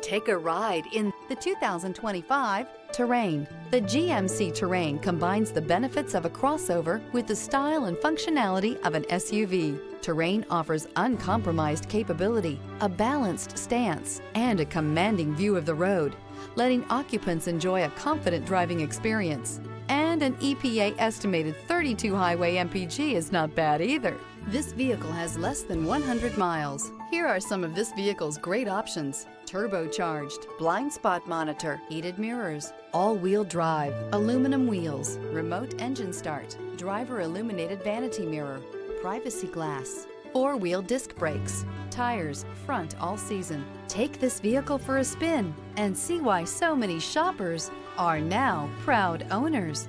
Take a ride in the 2025 Terrain. The GMC Terrain combines the benefits of a crossover with the style and functionality of an SUV. Terrain offers uncompromised capability, a balanced stance, and a commanding view of the road, letting occupants enjoy a confident driving experience. And an EPA estimated 32 highway MPG is not bad either. This vehicle has less than 100 miles. Here are some of this vehicle's great options: turbocharged, blind spot monitor, heated mirrors, all-wheel drive, aluminum wheels, remote engine start, driver illuminated vanity mirror, privacy glass, four-wheel disc brakes, tires front all season. Take this vehicle for a spin and see why so many shoppers are now proud owners.